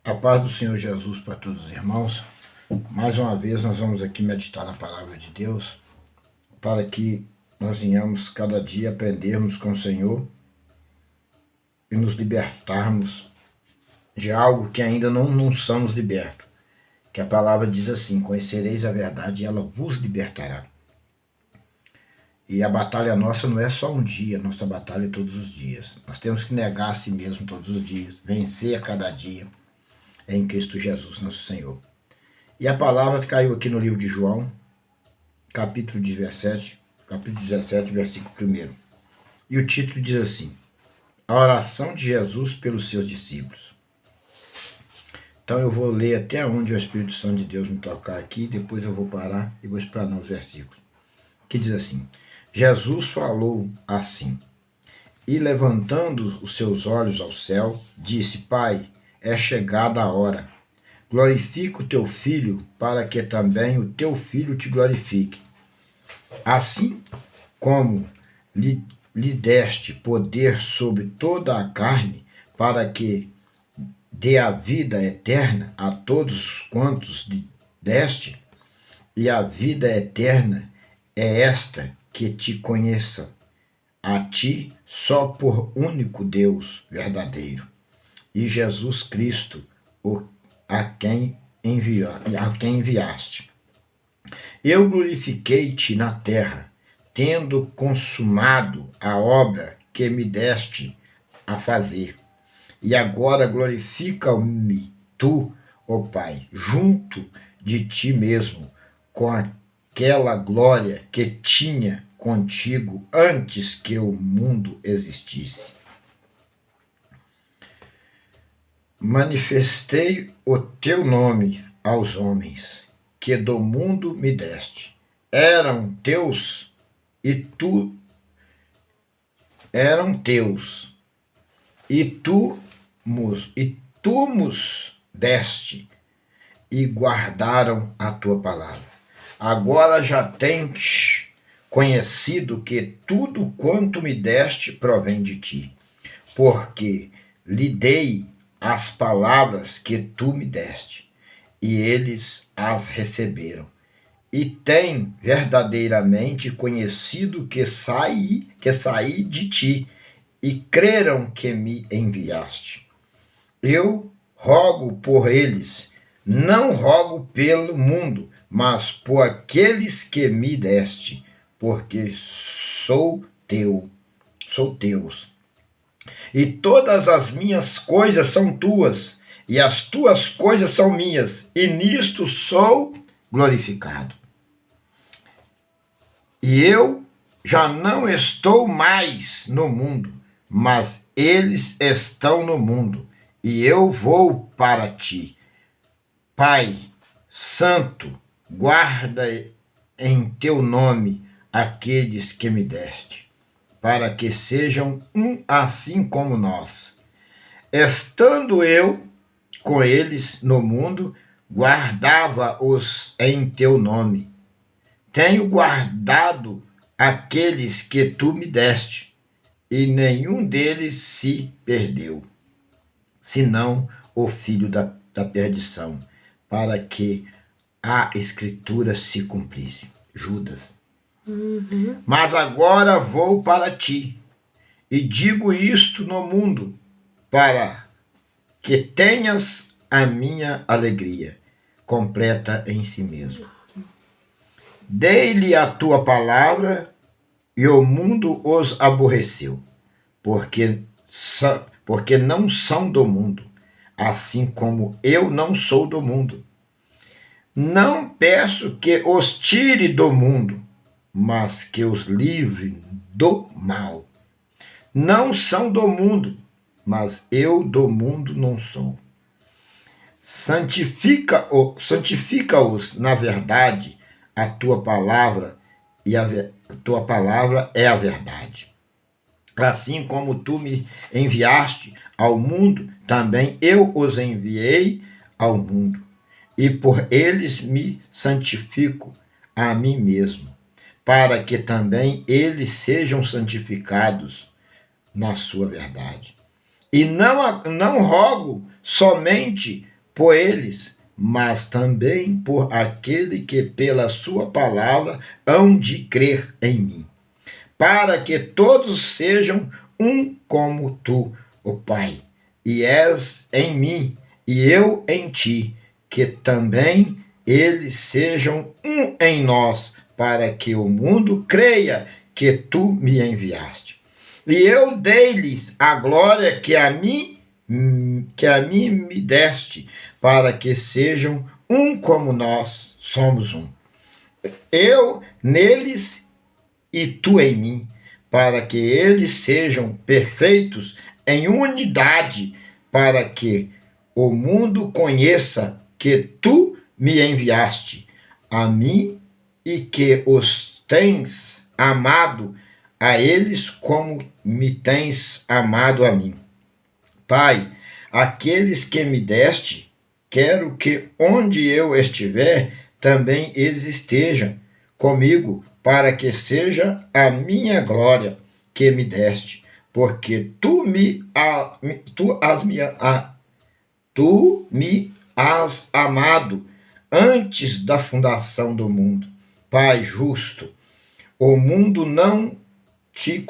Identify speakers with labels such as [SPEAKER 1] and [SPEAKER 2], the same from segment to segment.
[SPEAKER 1] A paz do Senhor Jesus para todos os irmãos. Mais uma vez nós vamos aqui meditar na palavra de Deus para que nós venhamos cada dia aprendermos com o Senhor e nos libertarmos de algo que ainda não somos libertos. Que a palavra diz assim: conhecereis a verdade e ela vos libertará. E a batalha nossa não é só um dia, nossa batalha é todos os dias. Nós temos que negar a si mesmo todos os dias, vencer a cada dia em Cristo Jesus, nosso Senhor. E a palavra caiu aqui no livro de João, capítulo 17, versículo 1. E o título diz assim: a oração de Jesus pelos seus discípulos. Então eu vou ler até onde o Espírito Santo de Deus me tocar aqui, depois eu vou parar e vou explanar os versículos. Que diz assim: Jesus falou assim, e levantando os seus olhos ao céu, disse: Pai, é chegada a hora. Glorifica o teu Filho, para que também o teu Filho te glorifique. Assim como lhe deste poder sobre toda a carne, para que dê a vida eterna a todos quantos lhe deste, e a vida eterna é esta, que te conheça, a ti só por único Deus verdadeiro, e Jesus Cristo, a quem enviaste. Eu glorifiquei-te na terra, tendo consumado a obra que me deste a fazer. E agora glorifica-me tu, ó Pai, junto de ti mesmo, com aquela glória que tinha contigo antes que o mundo existisse. Manifestei o teu nome aos homens, que do mundo me deste. Eram teus, e tu nos deste, e guardaram a tua palavra. Agora já tens conhecido que tudo quanto me deste provém de ti, porque lhe dei as palavras que tu me deste, e eles as receberam, e têm verdadeiramente conhecido que saí de ti, e creram que me enviaste. Eu rogo por eles, não rogo pelo mundo, mas por aqueles que me deste, porque sou teus. E todas as minhas coisas são tuas, e as tuas coisas são minhas, e nisto sou glorificado. E eu já não estou mais no mundo, mas eles estão no mundo, e eu vou para ti. Pai Santo, guarda em teu nome aqueles que me deste, para que sejam um assim como nós. Estando eu com eles no mundo, guardava-os em teu nome. Tenho guardado aqueles que tu me deste, e nenhum deles se perdeu, senão o filho da perdição, para que a escritura se cumprisse. Judas. Mas agora vou para ti, e digo isto no mundo, para que tenhas a minha alegria completa em si mesmo. Dei-lhe a tua palavra, e o mundo os aborreceu, porque não são do mundo, assim como eu não sou do mundo. Não peço que os tire do mundo, mas que os livre do mal. Não são do mundo, mas eu do mundo não sou. Santifica-os na verdade, a tua palavra, e a tua palavra é a verdade. Assim como tu me enviaste ao mundo, também eu os enviei ao mundo. E por eles me santifico a mim mesmo, para que também eles sejam santificados na sua verdade. E não rogo somente por eles, mas também por aquele que pela sua palavra hão de crer em mim, para que todos sejam um como tu, ó Pai, e és em mim, e eu em ti, que também eles sejam um em nós, para que o mundo creia que tu me enviaste. E eu dei-lhes a glória que a mim me deste, para que sejam um como nós somos um. Eu neles e tu em mim, para que eles sejam perfeitos em unidade, para que o mundo conheça que tu me enviaste a mim e que os tens amado a eles como me tens amado a mim. Pai, aqueles que me deste, quero que onde eu estiver, também eles estejam comigo, para que seja a minha glória que me deste, porque tu me has amado antes da fundação do mundo. Pai justo, o mundo não te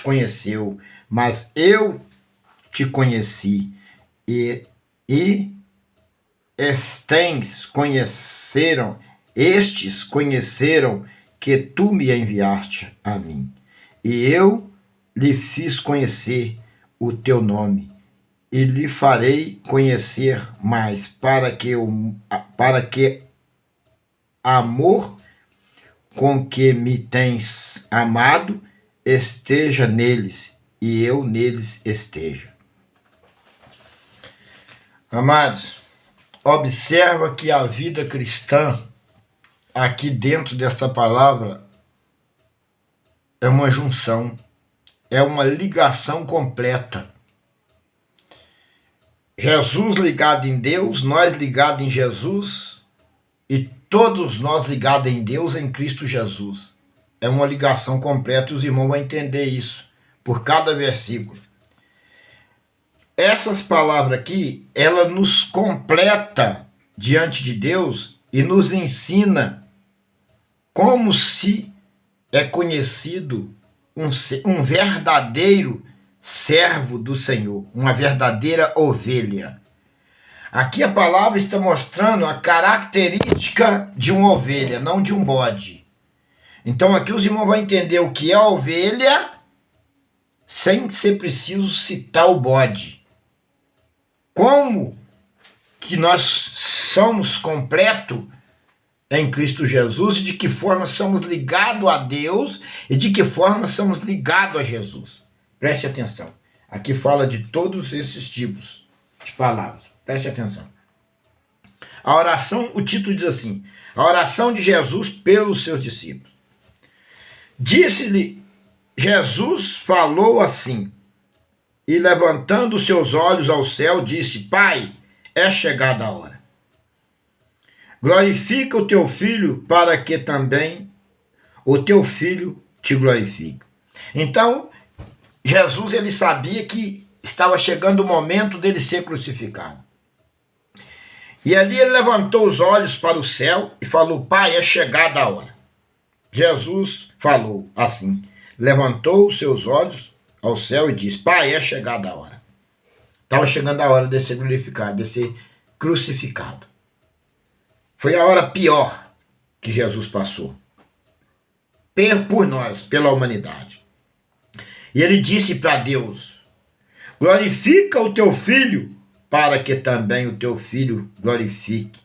[SPEAKER 1] conheceu, mas eu te conheci, e estes conheceram que tu me enviaste a mim, e eu lhe fiz conhecer o teu nome, e lhe farei conhecer mais, para que amor com que me tens amado esteja neles, e eu neles esteja. Amados, observa que a vida cristã, aqui dentro dessa palavra, é uma junção, é uma ligação completa. Jesus ligado em Deus, nós ligados em Jesus, e todos nós ligados em Deus em Cristo Jesus. É uma ligação completa, e os irmãos vão entender isso por cada versículo. Essas palavras aqui, ela nos completa diante de Deus e nos ensina como se é conhecido um verdadeiro servo do Senhor, uma verdadeira ovelha. Aqui a palavra está mostrando a característica de uma ovelha, não de um bode. Então aqui os irmãos vão entender o que é a ovelha sem ser preciso citar o bode. Como que nós somos completos em Cristo Jesus, e de que forma somos ligados a Deus e de que forma somos ligados a Jesus. Preste atenção. Aqui fala de todos esses tipos de palavras. Preste atenção. A oração, o título diz assim: a oração de Jesus pelos seus discípulos. Disse-lhe, Jesus falou assim, e levantando seus olhos ao céu, disse: Pai, é chegada a hora. Glorifica o teu filho, para que também o teu filho te glorifique. Então, Jesus, ele sabia que estava chegando o momento dele ser crucificado. E ali ele levantou os olhos para o céu e falou: Pai, é chegada a hora. Jesus falou assim, levantou os seus olhos ao céu e disse: Pai, é chegada a hora. Estava chegando a hora de ser glorificado, de ser crucificado. Foi a hora pior que Jesus passou por nós, pela humanidade. E ele disse para Deus: glorifica o teu filho, para que também o teu filho glorifique,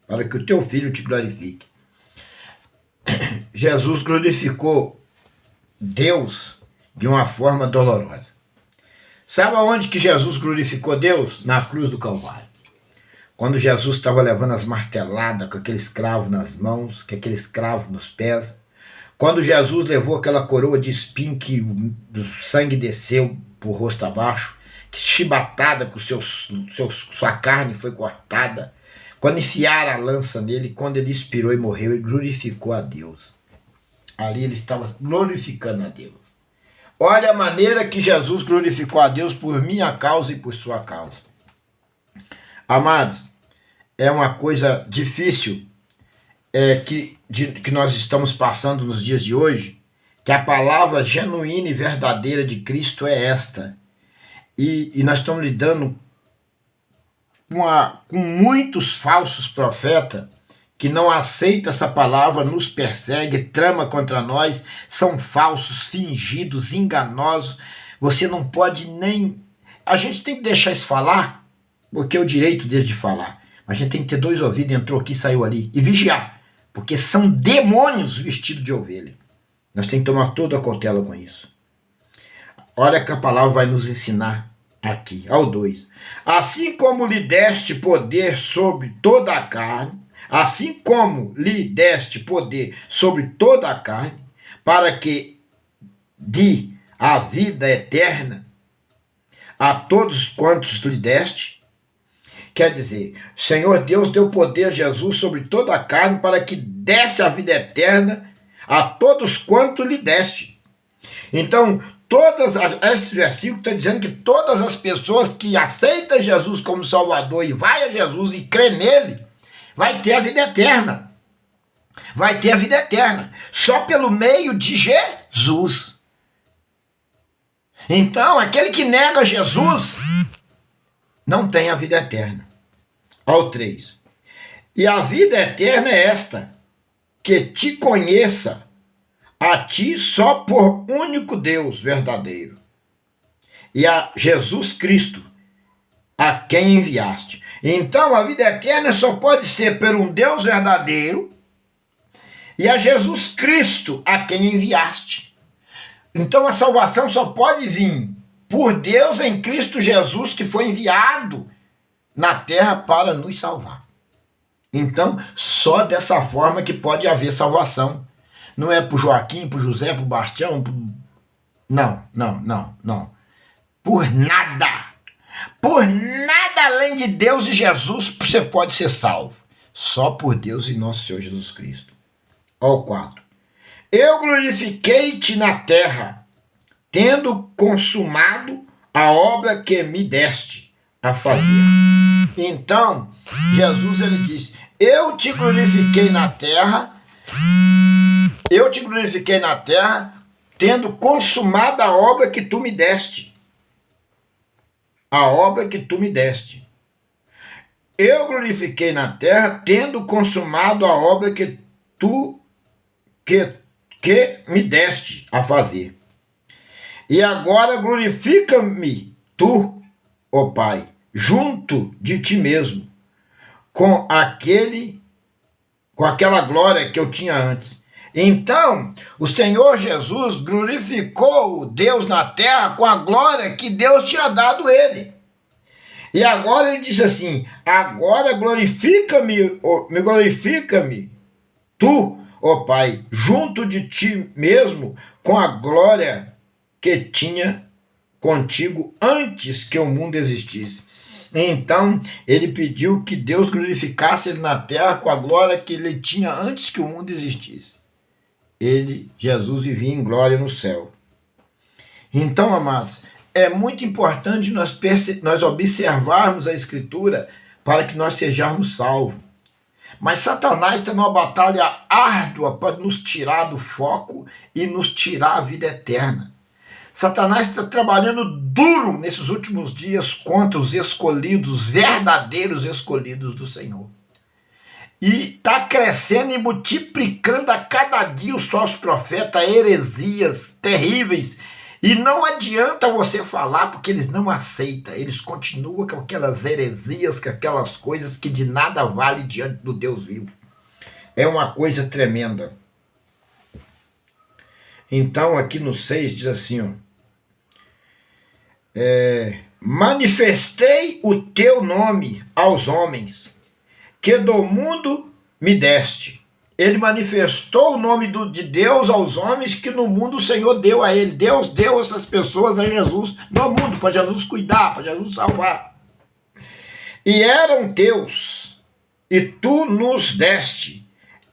[SPEAKER 1] para que o teu filho te glorifique. Jesus glorificou Deus de uma forma dolorosa. Sabe aonde que Jesus glorificou Deus? Na cruz do Calvário. Quando Jesus estava levando as marteladas com aquele escravo nas mãos, com aquele escravo nos pés. Quando Jesus levou aquela coroa de espinho que o sangue desceu por rosto abaixo, que chibatada com sua carne foi cortada. Quando enfiaram a lança nele, quando ele expirou e morreu, ele glorificou a Deus. Ali ele estava glorificando a Deus. Olha a maneira que Jesus glorificou a Deus por minha causa e por sua causa. Amados, é uma coisa difícil que nós estamos passando nos dias de hoje, que a palavra genuína e verdadeira de Cristo é esta. E nós estamos lidando com muitos falsos profetas que não aceitam essa palavra, nos persegue, trama contra nós, são falsos, fingidos, enganosos. Você não pode nem... A gente tem que deixar isso falar, porque é o direito deles de falar. Mas a gente tem que ter 2 ouvidos, entrou aqui, saiu ali, e vigiar, porque são demônios vestidos de ovelha. Nós temos que tomar toda a cautela com isso. Olha que a palavra vai nos ensinar aqui, ao 2. Assim como lhe deste poder sobre toda a carne, assim como lhe deste poder sobre toda a carne, para que dê a vida eterna a todos quantos lhe deste. Quer dizer, Senhor Deus deu poder a Jesus sobre toda a carne para que desse a vida eterna a todos quantos lhe deste. Então, esse versículo está dizendo que todas as pessoas que aceitam Jesus como Salvador e vai a Jesus e crê nele, vai ter a vida eterna. Vai ter a vida eterna. Só pelo meio de Jesus. Então, aquele que nega Jesus não tem a vida eterna. Ao 3. E a vida eterna é esta, que te conheça a ti só por único Deus verdadeiro, e a Jesus Cristo, a quem enviaste. Então, a vida eterna só pode ser por um Deus verdadeiro e a Jesus Cristo, a quem enviaste. Então, a salvação só pode vir por Deus em Cristo Jesus, que foi enviado na terra para nos salvar. Então, só dessa forma que pode haver salvação. Não é para o Joaquim, para o José, para o Bastião. Não. Por nada. Por nada além de Deus e Jesus você pode ser salvo. Só por Deus e nosso Senhor Jesus Cristo. Ao 4. Eu glorifiquei-te na terra, tendo consumado a obra que me deste a fazer. Então, Jesus ele disse, eu te glorifiquei na terra, tendo consumado a obra que tu me deste. A obra que tu me deste. Eu glorifiquei na terra, tendo consumado a obra que tu me deste a fazer. E agora glorifica-me tu, ó Pai, junto de ti mesmo, com aquela glória que eu tinha antes. Então, o Senhor Jesus glorificou Deus na terra com a glória que Deus tinha dado a ele. E agora ele disse assim, agora glorifica-me, tu, ó Pai, junto de ti mesmo, com a glória que tinha contigo antes que o mundo existisse. Então, ele pediu que Deus glorificasse ele na terra com a glória que ele tinha antes que o mundo existisse. Jesus, vivia em glória no céu. Então, amados, é muito importante nós observarmos a Escritura para que nós sejamos salvos. Mas Satanás está numa batalha árdua para nos tirar do foco e nos tirar a vida eterna. Satanás está trabalhando duro nesses últimos dias contra os escolhidos, os verdadeiros escolhidos do Senhor. E está crescendo e multiplicando a cada dia os falsos profetas, heresias terríveis. E não adianta você falar porque eles não aceitam. Eles continuam com aquelas heresias, com aquelas coisas que de nada vale diante do Deus vivo. É uma coisa tremenda. Então aqui no 6 diz assim, ó. Manifestei o teu nome aos homens, que do mundo me deste. Ele manifestou o nome de Deus aos homens que no mundo o Senhor deu a ele. Deus deu essas pessoas a Jesus no mundo, para Jesus cuidar, para Jesus salvar. E eram teus, e tu nos deste,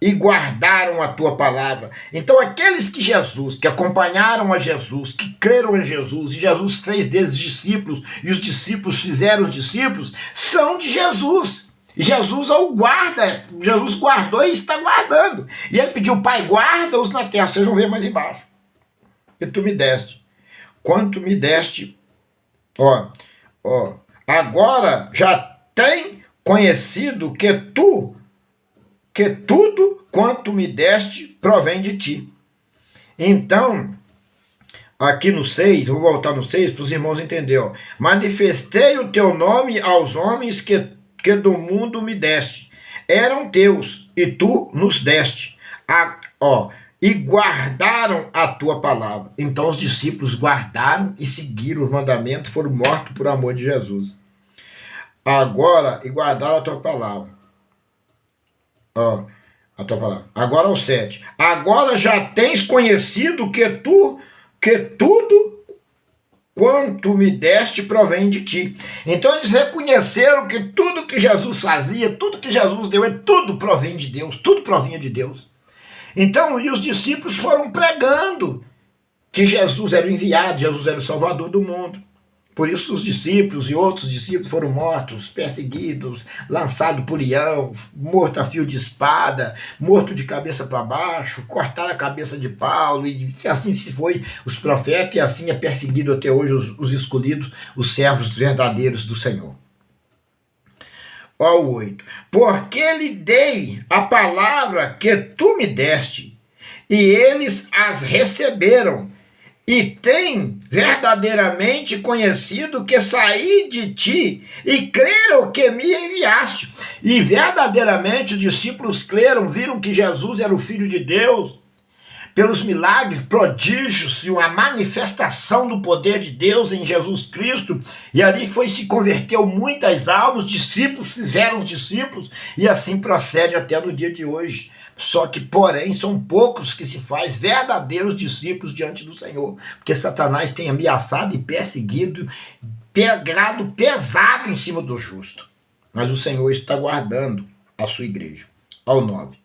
[SPEAKER 1] e guardaram a tua palavra. Então aqueles que acompanharam a Jesus, que creram em Jesus, e Jesus fez deles discípulos, e os discípulos fizeram os discípulos, são de Jesus. E Jesus o guarda, Jesus guardou e está guardando. E ele pediu, Pai, guarda-os na terra, vocês vão ver mais embaixo. E tu me deste. Quanto me deste, agora já tem conhecido que tudo quanto me deste provém de ti. Então, aqui no 6, vou voltar no 6 para os irmãos entenderem. Manifestei o teu nome aos homens que do mundo me deste. Eram teus e tu nos deste. E guardaram a tua palavra. Então os discípulos guardaram e seguiram os mandamentos, foram mortos por amor de Jesus. E guardaram a tua palavra. A tua palavra. Agora o 7. Agora já tens conhecido que tudo quanto me deste provém de ti. Então eles reconheceram que tudo que Jesus fazia, tudo que Jesus deu, tudo provém de Deus, tudo provinha de Deus. Então, e os discípulos foram pregando que Jesus era o enviado, Jesus era o salvador do mundo. Por isso os discípulos e outros discípulos foram mortos, perseguidos, lançados por leão, morto a fio de espada, morto de cabeça para baixo, cortaram a cabeça de Paulo, e assim se foi os profetas, e assim é perseguido até hoje os escolhidos, os servos verdadeiros do Senhor. Ó 8. Porque lhe dei a palavra que tu me deste, e eles as receberam, e têm verdadeiramente conhecido que saí de ti, e creram que me enviaste. E verdadeiramente os discípulos creram, viram que Jesus era o Filho de Deus, pelos milagres, prodígios e uma manifestação do poder de Deus em Jesus Cristo, e ali se converteu muitas almas, discípulos fizeram os discípulos, e assim procede até no dia de hoje. Só que, porém, são poucos que se faz verdadeiros discípulos diante do Senhor, porque Satanás tem ameaçado e perseguido, pegado pesado em cima do justo. Mas o Senhor está guardando a sua igreja. Ao 9.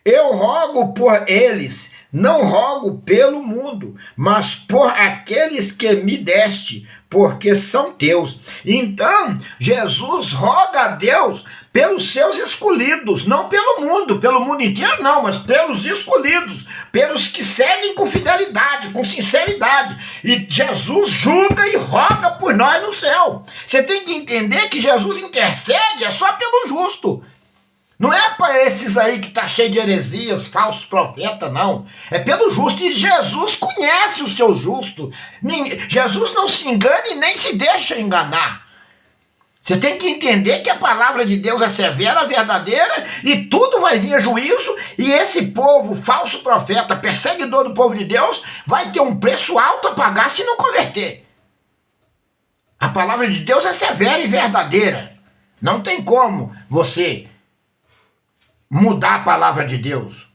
[SPEAKER 1] Eu rogo por eles, não rogo pelo mundo, mas por aqueles que me deste, porque são teus. Então, Jesus roga a Deus pelos seus escolhidos, não pelo mundo inteiro não, mas pelos escolhidos, pelos que seguem com fidelidade, com sinceridade. E Jesus julga e roga por nós no céu. Você tem que entender que Jesus intercede só pelo justo. Não é para esses aí que tá cheio de heresias, falsos profetas, não. É pelo justo. E Jesus conhece o seu justo. Jesus não se engana e nem se deixa enganar. Você tem que entender que a palavra de Deus é severa, verdadeira, e tudo vai vir a juízo, e esse povo, falso profeta, perseguidor do povo de Deus, vai ter um preço alto a pagar se não converter. A palavra de Deus é severa e verdadeira. Não tem como você mudar a palavra de Deus.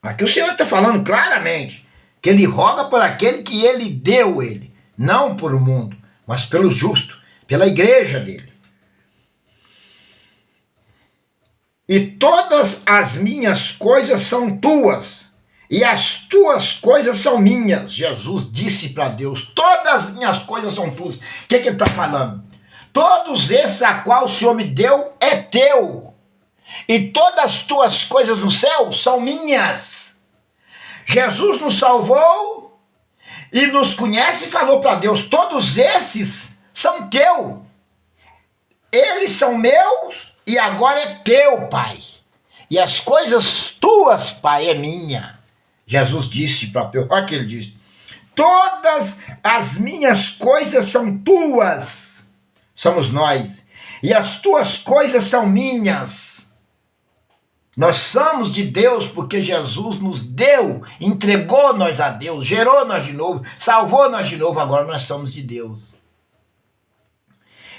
[SPEAKER 1] Aqui o Senhor está falando claramente que ele roga por aquele que ele deu ele, não por o mundo, mas pelo justo, pela igreja dele. E todas as minhas coisas são tuas, e as tuas coisas são minhas. Jesus disse para Deus, todas as minhas coisas são tuas. O que ele está falando? Todos esses a qual o Senhor me deu é teu, e todas as tuas coisas no céu são minhas. Jesus nos salvou e nos conhece e falou para Deus, todos esses são teus. Eles são meus e agora é teu, Pai. E as coisas tuas, Pai, é minha. Jesus disse para Pedro, olha o que ele disse, todas as minhas coisas são tuas. Somos nós. E as tuas coisas são minhas. Nós somos de Deus porque Jesus nos deu, entregou nós a Deus, gerou nós de novo, salvou nós de novo, agora nós somos de Deus.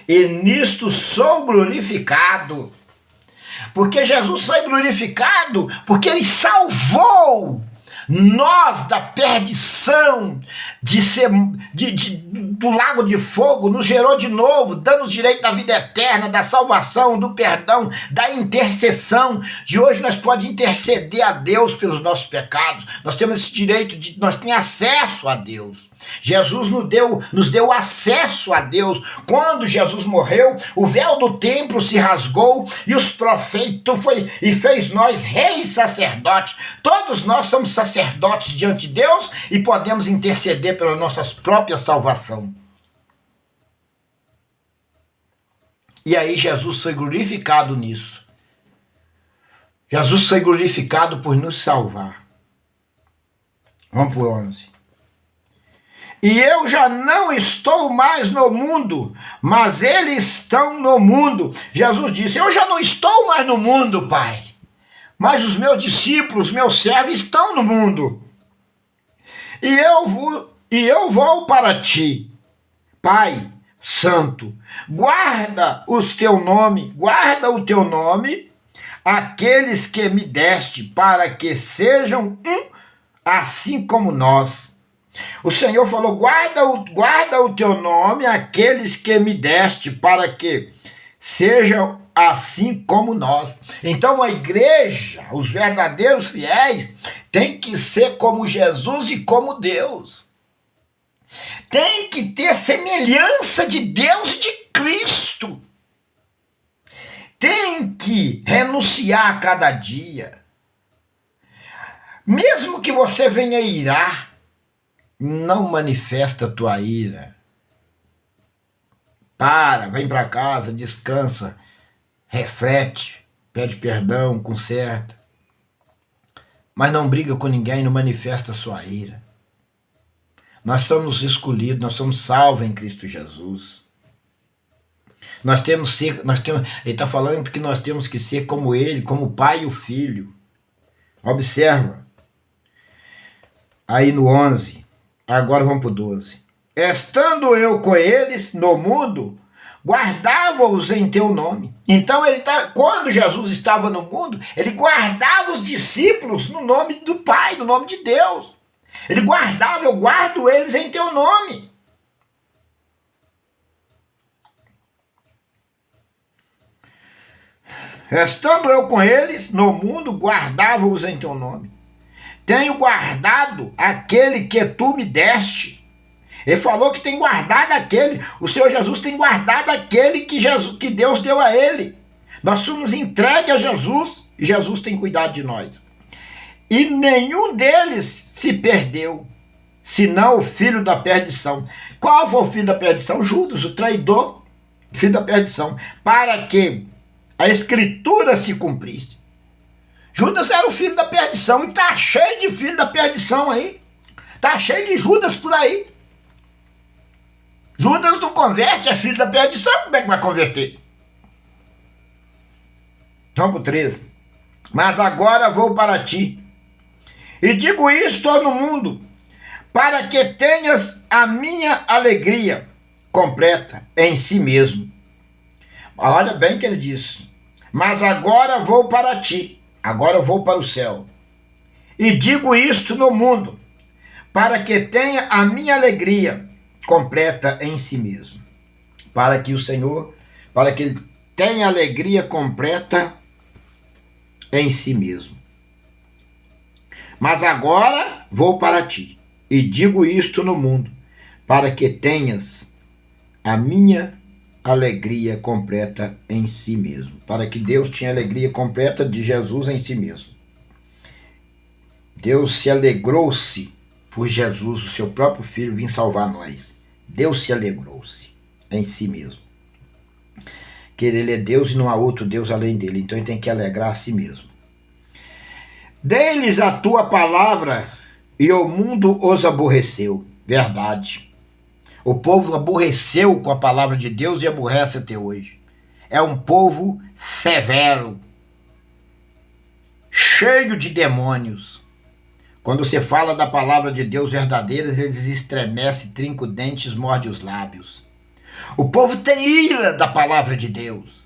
[SPEAKER 1] E nisto sou glorificado, porque Jesus foi glorificado, porque ele salvou nós da perdição, do lago de fogo, nos gerou de novo, dando-nos direito da vida eterna, da salvação, do perdão, da intercessão. De hoje nós podemos interceder a Deus pelos nossos pecados. Nós temos esse direito, nós temos acesso a Deus. Jesus nos deu acesso a Deus. Quando Jesus morreu, o véu do templo se rasgou e os profetas e fez nós reis sacerdotes. Todos nós somos sacerdotes diante de Deus e podemos interceder pela nossa própria salvação. E aí Jesus foi glorificado nisso. Jesus foi glorificado por nos salvar. Vamos para o 11. E eu já não estou mais no mundo, mas eles estão no mundo. Jesus disse, eu já não estou mais no mundo, Pai, mas os meus discípulos, meus servos estão no mundo. E eu vou para ti, Pai Santo, guarda o teu nome, aqueles que me deste, para que sejam um, assim como nós. O Senhor falou, guarda o teu nome, aqueles que me deste, para que sejam assim como nós. Então a igreja, os verdadeiros fiéis, tem que ser como Jesus e como Deus. Tem que ter semelhança de Deus e de Cristo. Tem que renunciar a cada dia. Mesmo que você venha irar, não manifesta a tua ira. Vem para casa, descansa, reflete, pede perdão, conserta. Mas não briga com ninguém, não manifesta a sua ira. Nós somos escolhidos, nós somos salvos em Cristo Jesus. Ele está falando que nós temos que ser como Ele, como o Pai e o Filho. Observa. Aí no 11. Agora vamos para o 12. Estando eu com eles no mundo, guardava-os em teu nome. Então, quando Jesus estava no mundo, ele guardava os discípulos no nome do Pai, no nome de Deus. Ele guardava, eu guardo eles em teu nome. Estando eu com eles no mundo, guardava-os em teu nome. Tenho guardado aquele que tu me deste. Ele falou que tem guardado aquele. O Senhor Jesus tem guardado aquele que Deus deu a ele. Nós somos entregues a Jesus e Jesus tem cuidado de nós. E nenhum deles se perdeu, senão o filho da perdição. Qual foi o filho da perdição? Judas, o traidor, filho da perdição. Para que a escritura se cumprisse. Judas era o filho da perdição e está cheio de filho da perdição aí. Está cheio de Judas por aí. Judas não converte, é filho da perdição, como é que vai converter? Vamos para o 13. Mas agora vou para ti, e digo isto no mundo, para que tenhas a minha alegria completa em si mesmo. Olha bem que ele diz, mas agora vou para ti. Agora eu vou para o céu. E digo isto no mundo, para que tenha a minha alegria completa em si mesmo. Para que ele tenha alegria completa em si mesmo. Mas agora vou para ti, e digo isto no mundo, para que tenhas a minha alegria completa em si mesmo. Para que Deus tinha alegria completa de Jesus em si mesmo. Deus se alegrou-se por Jesus, o seu próprio Filho, vir salvar nós. Deus se alegrou-se em si mesmo. Que ele é Deus e não há outro Deus além dele. Então ele tem que alegrar a si mesmo. Dei-lhes a tua palavra e o mundo os aborreceu. Verdade. O povo aborreceu com a palavra de Deus e aborrece até hoje. É um povo severo, cheio de demônios. Quando você fala da palavra de Deus verdadeira, eles estremecem, trincam os dentes, mordem os lábios. O povo tem ira da palavra de Deus.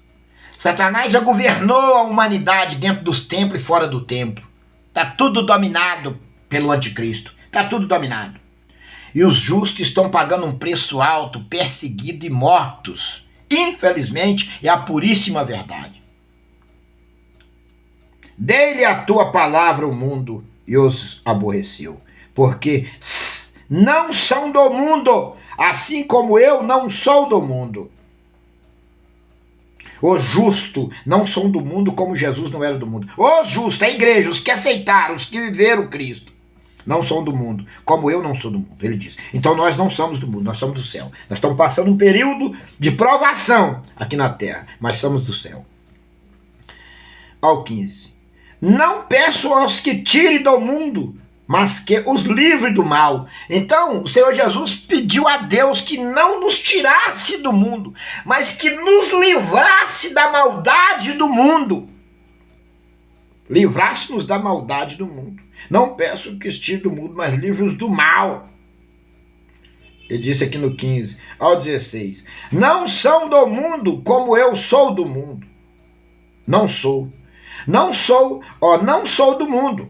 [SPEAKER 1] Satanás já governou a humanidade dentro dos templos e fora do templo. Está tudo dominado pelo anticristo. Está tudo dominado. E os justos estão pagando um preço alto, perseguidos e mortos. Infelizmente, é a puríssima verdade. Dei-lhe a tua palavra o mundo e os aborreceu, porque não são do mundo, assim como eu não sou do mundo. Os justos não são do mundo como Jesus não era do mundo. Os justos, a igreja, os que aceitaram, os que viveram Cristo, não são do mundo, como eu não sou do mundo, ele diz. Então nós não somos do mundo, nós somos do céu. Nós estamos passando um período de provação aqui na terra, mas somos do céu. Ao 15. Não peço aos que tirem do mundo, mas que os livre do mal. Então, o Senhor Jesus pediu a Deus que não nos tirasse do mundo, mas que nos livrasse da maldade do mundo. Livrasse-nos da maldade do mundo. Não peço que estire do mundo, mas livre-os do mal. Ele disse aqui no 15, ao 16. Não são do mundo como eu sou do mundo. Não sou. Não sou do mundo,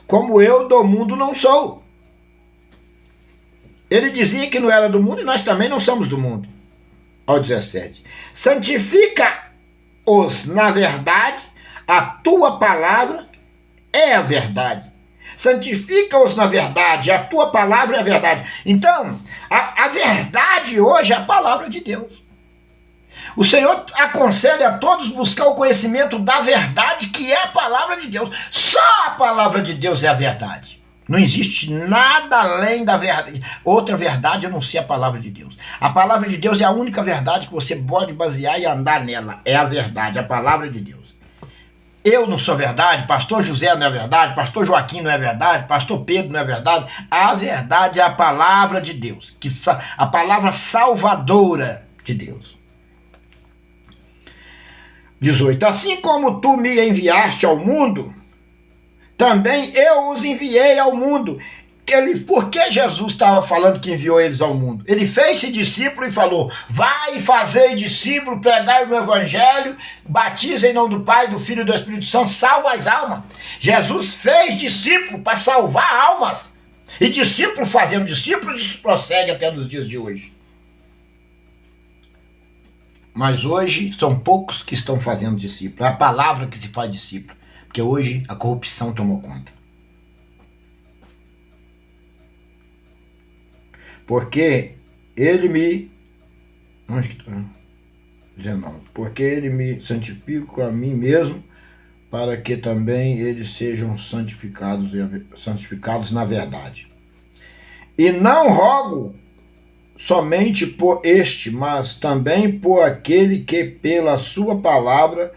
[SPEAKER 1] como eu do mundo não sou. Ele dizia que não era do mundo e nós também não somos do mundo. Ao 17. Santifica-os na verdade, a tua palavra é a verdade. Santifica-os na verdade, a tua palavra é a verdade. Então, a verdade hoje é a palavra de Deus. O Senhor aconselha a todos buscar o conhecimento da verdade, que é a palavra de Deus. Só a palavra de Deus é a verdade. Não existe nada além da verdade. Outra verdade a não ser a palavra de Deus. A palavra de Deus é a única verdade que você pode basear e andar nela. É a verdade, a palavra de Deus. Eu não sou verdade, pastor José não é verdade, pastor Joaquim não é verdade, pastor Pedro não é verdade. A verdade é a palavra de Deus, a palavra salvadora de Deus. 18. Assim como tu me enviaste ao mundo, também eu os enviei ao mundo. Por que Jesus estava falando que enviou eles ao mundo? Ele fez-se discípulo e falou, vai fazer discípulo, pregai o evangelho, batiza em nome do Pai, do Filho e do Espírito Santo, salva as almas. Jesus fez discípulo para salvar almas. E discípulo fazendo discípulo, isso prossegue até nos dias de hoje. Mas hoje são poucos que estão fazendo discípulo. É a palavra que se faz discípulo. Porque hoje a corrupção tomou conta. Porque ele me... Onde que está? 19. Porque ele me santifica a mim mesmo, para que também eles sejam santificados na verdade. E não rogo somente por este, mas também por aquele que pela sua palavra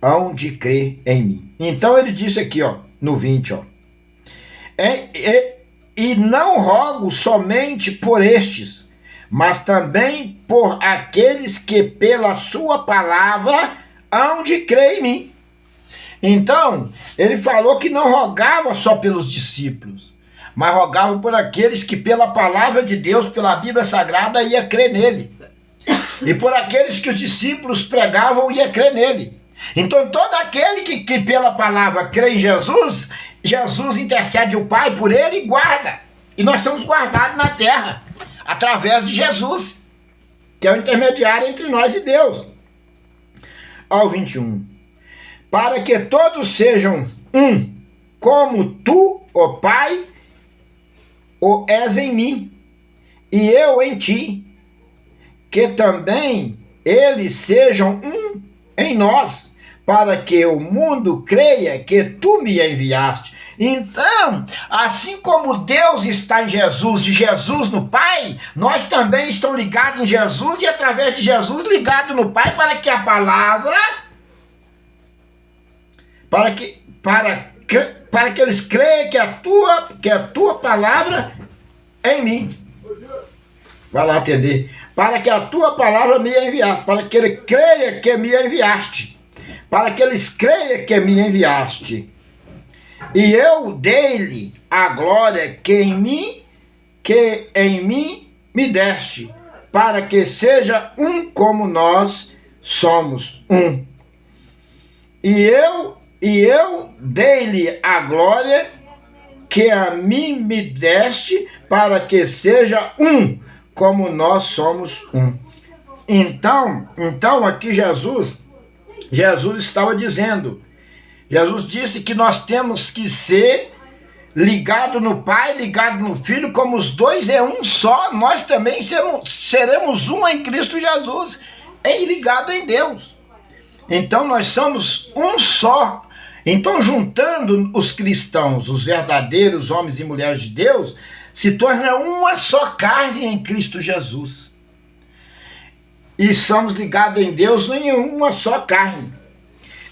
[SPEAKER 1] hão de crer em mim. Então ele disse aqui, ó, no 20, ó. E não rogo somente por estes, mas também por aqueles que pela sua palavra hão de crer em mim. Então, ele falou que não rogava só pelos discípulos, mas rogava por aqueles que pela palavra de Deus, pela Bíblia Sagrada, ia crer nele. E por aqueles que os discípulos pregavam, ia crer nele. Então todo aquele que pela palavra crê em Jesus, Jesus intercede o Pai por ele e guarda. E nós somos guardados na terra, através de Jesus, que é o intermediário entre nós e Deus. Ao 21. Para que todos sejam um, como tu, ó Pai, o és em mim, e eu em ti, que também eles sejam um em nós, para que o mundo creia que tu me enviaste. Então, assim como Deus está em Jesus e Jesus no Pai, nós também estamos ligados em Jesus e através de Jesus ligados no Pai, para que a palavra, para que eles creiam que a tua palavra é em mim. Vai lá atender. Para que a tua palavra me enviaste, para que ele creia que me enviaste. Para que eles creiam que me enviaste. E eu dei-lhe a glória que em mim me deste, para que seja um como nós somos um. E eu dei-lhe a glória que a mim me deste, para que seja um, como nós somos um. Então aqui Jesus estava dizendo, Jesus disse que nós temos que ser ligado no Pai, ligado no Filho, como os dois é um só, nós também seremos um em Cristo Jesus, ligado em Deus. Então nós somos um só. Então, juntando os cristãos, os verdadeiros homens e mulheres de Deus, se torna uma só carne em Cristo Jesus. E somos ligados em Deus em uma só carne.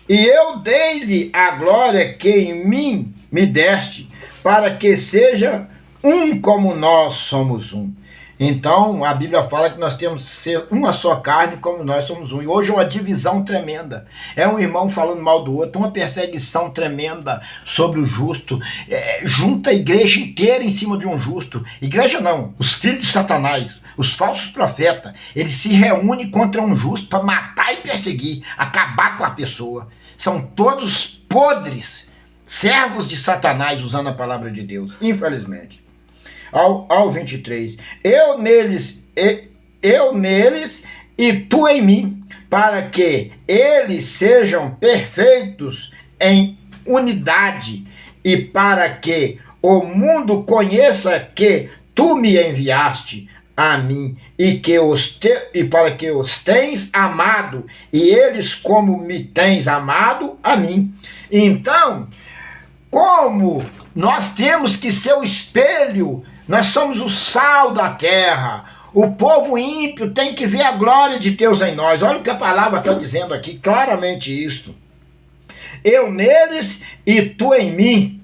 [SPEAKER 1] E eu dei-lhe a glória que em mim me deste, para que seja um como nós somos um. Então, a Bíblia fala que nós temos que ser uma só carne como nós somos um. E hoje é uma divisão tremenda. É um irmão falando mal do outro, uma perseguição tremenda sobre o justo. Junta a igreja inteira em cima de um justo. Igreja não, os filhos de Satanás, os falsos profetas, eles se reúnem contra um justo para matar e perseguir, acabar com a pessoa. São todos podres, servos de Satanás, usando a palavra de Deus, infelizmente. Ao 23, eu neles e tu em mim, para que eles sejam perfeitos em unidade, e para que o mundo conheça que tu me enviaste a mim, e para que os tens amado, e eles como me tens amado a mim. Então, como nós temos que ser o espelho, nós somos o sal da terra. O povo ímpio tem que ver a glória de Deus em nós. Olha o que a palavra está dizendo aqui, claramente isto. Eu neles e tu em mim.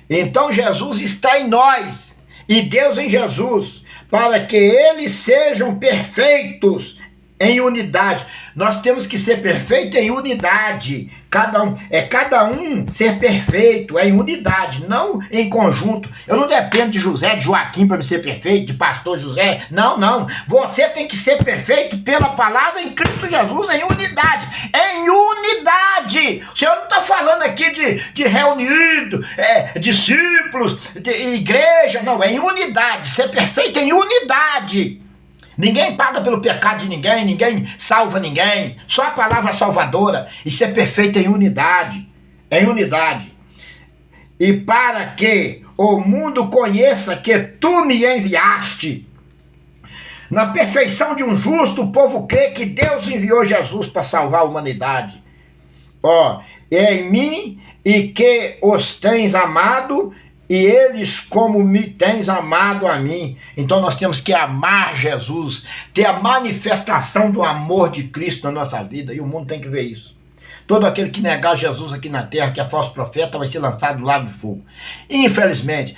[SPEAKER 1] Então Jesus está em nós e Deus em Jesus, para que eles sejam perfeitos em unidade. Nós temos que ser perfeitos em unidade. Cada um ser perfeito, em unidade, não em conjunto. Eu não dependo de José, de Joaquim para me ser perfeito, de pastor José. Não. Você tem que ser perfeito pela palavra em Cristo Jesus, em unidade. Em unidade. O Senhor não está falando aqui de reunido, discípulos, de igreja. Não, é em unidade. Ser perfeito em unidade. Ninguém paga pelo pecado de ninguém salva ninguém, só a palavra salvadora. Isso é perfeito em unidade, E para que o mundo conheça que tu me enviaste. Na perfeição de um justo, o povo crê que Deus enviou Jesus para salvar a humanidade. Em mim e que os tens amado, e eles como me tens amado a mim. Então nós temos que amar Jesus, ter a manifestação do amor de Cristo na nossa vida, e o mundo tem que ver isso. Todo aquele que negar Jesus aqui na terra, que é falso profeta, vai ser lançado do lago de fogo. Infelizmente.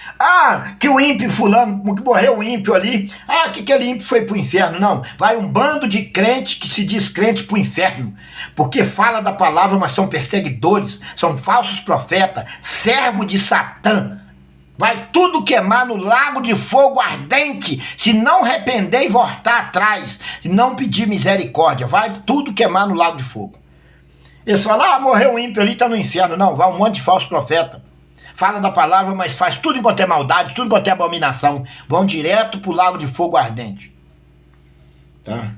[SPEAKER 1] Que o ímpio fulano, que morreu o ímpio ali, que aquele ímpio foi pro inferno. Não, vai um bando de crente que se diz crente pro inferno, porque fala da palavra, mas são perseguidores, são falsos profetas, servo de Satã. Vai tudo queimar no lago de fogo ardente, se não arrepender e voltar atrás, se não pedir misericórdia, vai tudo queimar no lago de fogo. Eles falam, morreu um ímpio ali, está no inferno. Não, vai um monte de falso profeta. Fala da palavra, mas faz tudo enquanto é maldade, tudo enquanto é abominação. Vão direto para o lago de fogo ardente. Tá?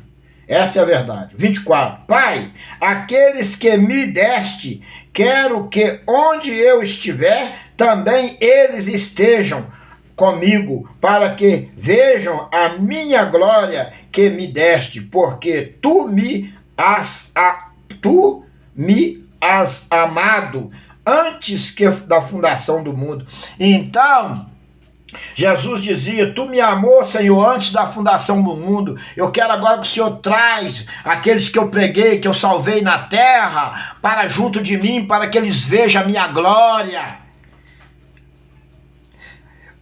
[SPEAKER 1] Essa é a verdade. 24. Pai, aqueles que me deste, quero que onde eu estiver, também eles estejam comigo, para que vejam a minha glória que me deste, porque tu me has amado antes da fundação do mundo. Então, Jesus dizia, tu me amou, Senhor, antes da fundação do mundo. Eu quero agora que o Senhor traz aqueles que eu preguei, que eu salvei na terra, para junto de mim, para que eles vejam a minha glória.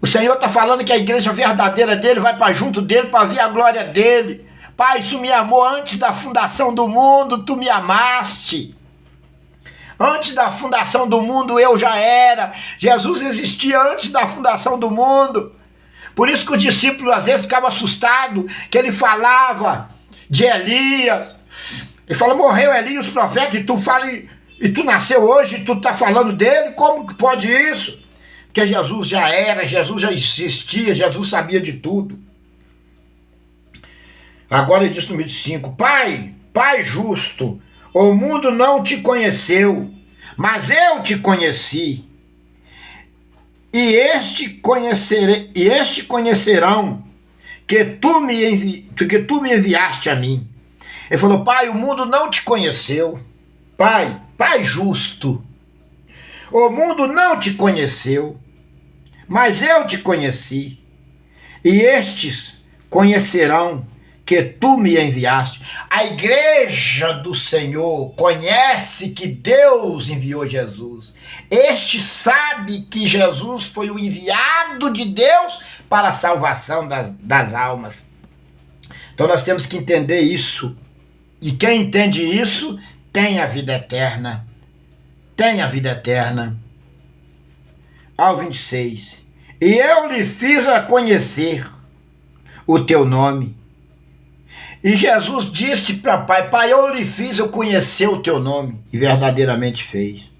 [SPEAKER 1] O Senhor está falando que a igreja verdadeira dele vai para junto dele, para ver a glória dele. Pai, tu me amou antes da fundação do mundo, tu me amaste. Antes da fundação do mundo eu já era. Jesus existia antes da fundação do mundo. Por isso que os discípulos às vezes ficavam assustados, que ele falava de Elias. Ele fala, morreu Elias, os profetas, e tu nasceu hoje, e tu está falando dele? Como que pode isso? que Jesus já era, Jesus já existia, Jesus sabia de tudo. Agora ele diz no 25, Pai, Pai justo, o mundo não te conheceu, mas eu te conheci. E este conhecerão que tu me enviaste a mim. Ele falou, Pai, o mundo não te conheceu. Pai, Pai justo, o mundo não te conheceu, mas eu te conheci. E estes conhecerão que tu me enviaste. A igreja do Senhor conhece que Deus enviou Jesus. Este sabe que Jesus foi o enviado de Deus para a salvação das almas. Então nós temos que entender isso. E quem entende isso tem a vida eterna. Tem a vida eterna. Ao 26. E eu lhe fiz a conhecer o teu nome. E Jesus disse para Pai, Pai, eu lhe fiz eu conhecer o teu nome. E verdadeiramente fez.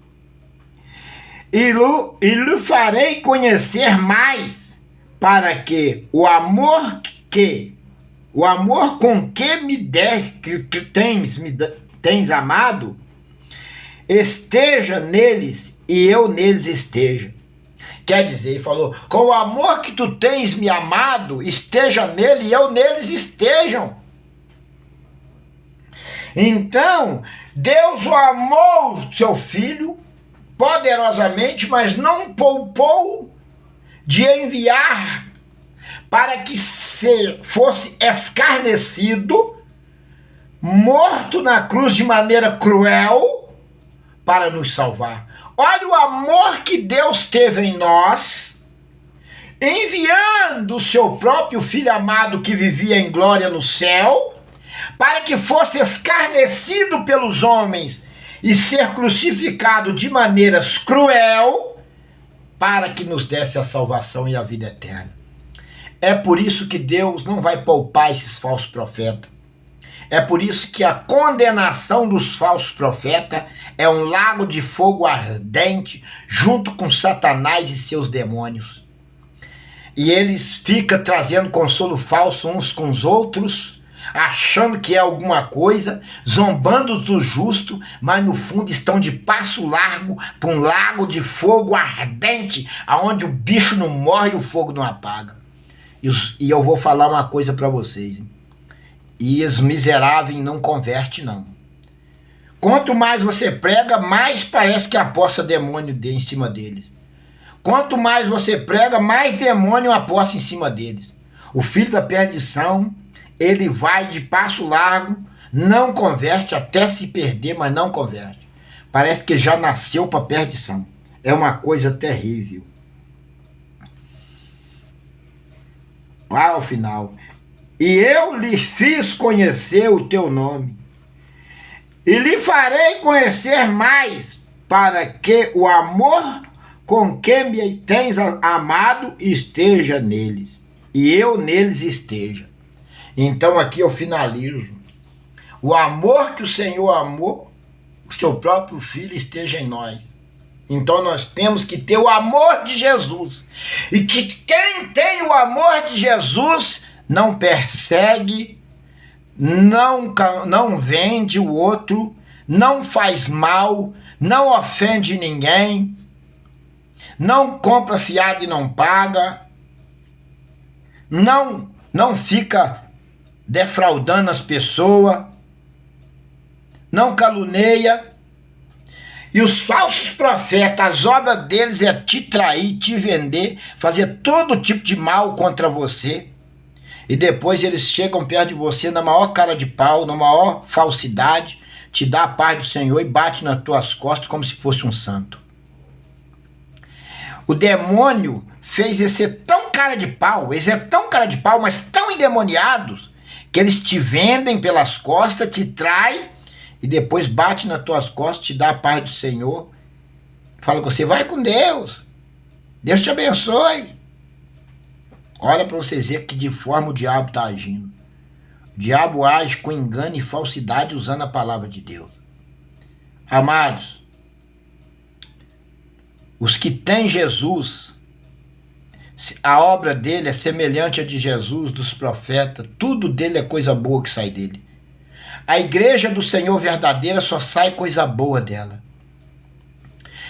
[SPEAKER 1] E lhe farei conhecer mais, para que o amor com que me der, que tu tens amado, esteja neles e eu neles esteja. Quer dizer, ele falou, com o amor que tu tens me amado, esteja nele e eu neles estejam. Então, Deus o amou, seu filho, poderosamente, mas não poupou de enviar para que fosse escarnecido, morto na cruz de maneira cruel, para nos salvar. Olha o amor que Deus teve em nós, enviando o seu próprio Filho amado que vivia em glória no céu, para que fosse escarnecido pelos homens e ser crucificado de maneiras cruel, para que nos desse a salvação e a vida eterna. É por isso que Deus não vai poupar esses falsos profetas. É por isso que a condenação dos falsos profetas é um lago de fogo ardente junto com Satanás e seus demônios. E eles ficam trazendo consolo falso uns com os outros, achando que é alguma coisa, zombando do justo, mas no fundo estão de passo largo para um lago de fogo ardente, aonde o bicho não morre e o fogo não apaga. E eu vou falar uma coisa para vocês, hein? E os miseráveis não converte, não. Quanto mais você prega, mais parece que aposta demônio em cima deles. Quanto mais você prega, mais demônio aposta em cima deles. O filho da perdição, ele vai de passo largo, não converte, até se perder, mas não converte. Parece que já nasceu para perdição. É uma coisa terrível. Lá ao final. E eu lhe fiz conhecer o teu nome, e lhe farei conhecer mais, para que o amor com que me tens amado esteja neles, e eu neles esteja. Então aqui eu finalizo. O amor que o Senhor amou, o seu próprio Filho esteja em nós. Então nós temos que ter o amor de Jesus. E que quem tem o amor de Jesus não persegue, não vende o outro, não faz mal, não ofende ninguém, não compra fiado e não paga, não fica defraudando as pessoas, não caluneia. E os falsos profetas, as obras deles é te trair, te vender, fazer todo tipo de mal contra você. E depois eles chegam perto de você na maior cara de pau, na maior falsidade, te dá a paz do Senhor e bate nas tuas costas como se fosse um santo. O demônio fez eles ser tão cara de pau, eles é tão cara de pau, mas tão endemoniados, que eles te vendem pelas costas, te traem, e depois bate nas tuas costas, te dá a paz do Senhor, fala com você, vai com Deus, Deus te abençoe. Olha para vocês verem que de forma o diabo está agindo. O diabo age com engano e falsidade usando a palavra de Deus. Amados, os que têm Jesus A obra dele é semelhante à de Jesus, dos profetas. Tudo dele é coisa boa que sai dele. A igreja do Senhor verdadeira só sai coisa boa dela.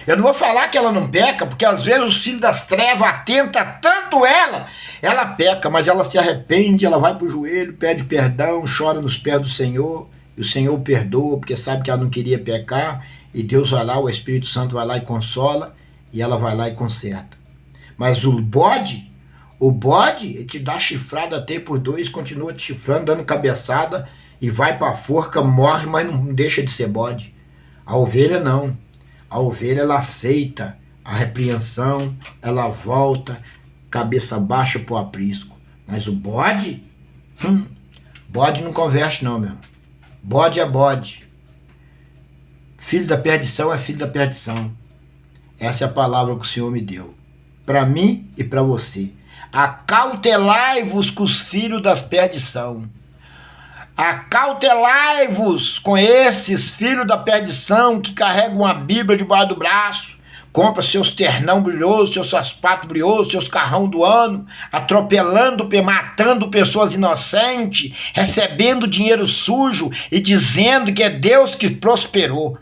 [SPEAKER 1] Eu não vou falar que ela não peca, porque às vezes os filhos das trevas atentam tanto ela peca, mas ela se arrepende, ela vai para o joelho, pede perdão, chora nos pés do Senhor, e o Senhor perdoa, porque sabe que ela não queria pecar, e Deus vai lá, o Espírito Santo vai lá e consola, e ela vai lá e conserta. Mas o bode, ele te dá chifrada até por dois, continua te chifrando, dando cabeçada, e vai para a forca, morre, mas não deixa de ser bode. A ovelha não. A ovelha, ela aceita a repreensão, ela volta, cabeça baixa pro aprisco. Mas o bode, bode não converte não, meu. Bode é bode. Filho da perdição é filho da perdição. Essa é a palavra que o Senhor me deu. Para mim e para você. Acautelai-vos com os filhos das perdição. Acautelai-vos com esses filhos da perdição que carregam a Bíblia debaixo do braço, compra seus ternão brilhosos, seus sapatos brilhosos, seus carrão do ano, atropelando, matando pessoas inocentes, recebendo dinheiro sujo e dizendo que é Deus que prosperou.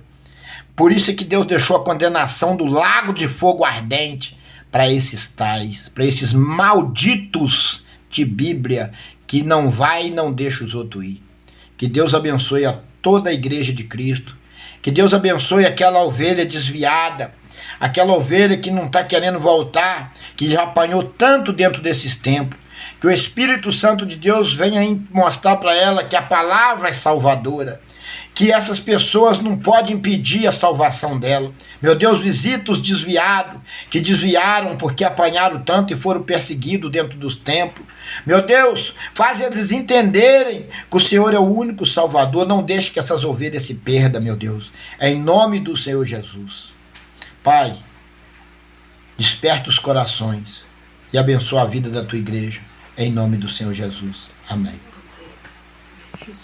[SPEAKER 1] Por isso é que Deus deixou a condenação do lago de fogo ardente para esses tais, para esses malditos de Bíblia que não vai e não deixa os outros ir. Que Deus abençoe a toda a igreja de Cristo. Que Deus abençoe aquela ovelha desviada, aquela ovelha que não está querendo voltar, que já apanhou tanto dentro desses tempos. Que o Espírito Santo de Deus venha mostrar para ela que a palavra é salvadora, que essas pessoas não podem impedir a salvação dela. Meu Deus, visita os desviados, que desviaram porque apanharam tanto e foram perseguidos dentro dos templos. Meu Deus, faz eles entenderem que o Senhor é o único Salvador. Não deixe que essas ovelhas se perdam, meu Deus. É em nome do Senhor Jesus. Pai, desperta os corações e abençoa a vida da tua igreja. Em nome do Senhor Jesus. Amém.